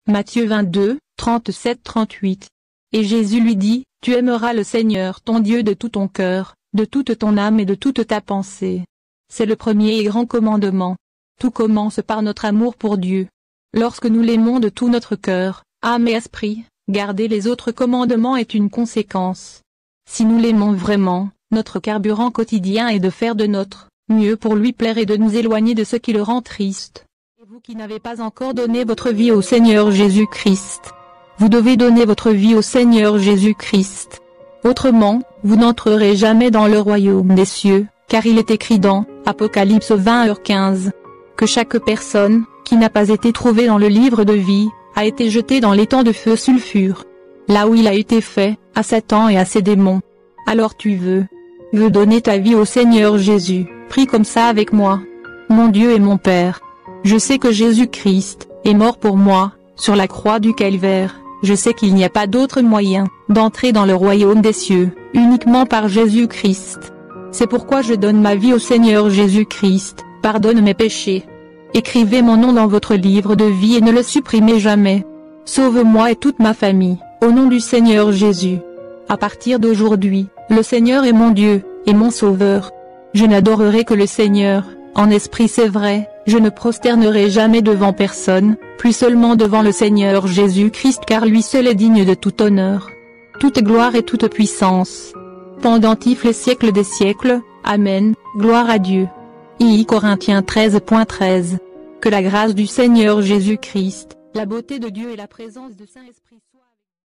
Matthieu 22, 37-38. Et Jésus lui dit, tu aimeras le Seigneur ton Dieu de tout ton cœur, de toute ton âme et de toute ta pensée. C'est le premier et grand commandement. Tout commence par notre amour pour Dieu. Lorsque nous l'aimons de tout notre cœur, âme et esprit, garder les autres commandements est une conséquence. Si nous l'aimons vraiment, notre carburant quotidien est de faire de notre mieux pour lui plaire et de nous éloigner de ce qui le rend triste. Et vous qui n'avez pas encore donné votre vie au Seigneur Jésus-Christ, vous devez donner votre vie au Seigneur Jésus-Christ. Autrement, vous n'entrerez jamais dans le royaume des cieux, car il est écrit dans Apocalypse 20h15 que chaque personne qui n'a pas été trouvée dans le livre de vie a été jetée dans l'étang de feu sulfure, là où il a été fait à Satan et à ses démons. Alors tu veux donner ta vie au Seigneur Jésus, prie comme ça avec moi. Mon Dieu et mon Père, je sais que Jésus-Christ est mort pour moi sur la croix du Calvaire. Je sais qu'il n'y a pas d'autre moyen d'entrer dans le royaume des cieux, uniquement par Jésus-Christ. C'est pourquoi je donne ma vie au Seigneur Jésus-Christ, pardonne mes péchés. Écrivez mon nom dans votre livre de vie et ne le supprimez jamais. Sauve-moi et toute ma famille, au nom du Seigneur Jésus. À partir d'aujourd'hui, le Seigneur est mon Dieu, et mon Sauveur. Je n'adorerai que le Seigneur, en esprit c'est vrai, je ne prosternerai jamais devant personne, plus seulement devant le Seigneur Jésus-Christ car lui seul est digne de tout honneur, toute gloire et toute puissance. Pendant les siècles des siècles, Amen, gloire à Dieu. I Corinthiens 13.13. Que la grâce du Seigneur Jésus-Christ, la beauté de Dieu et la présence du Saint-Esprit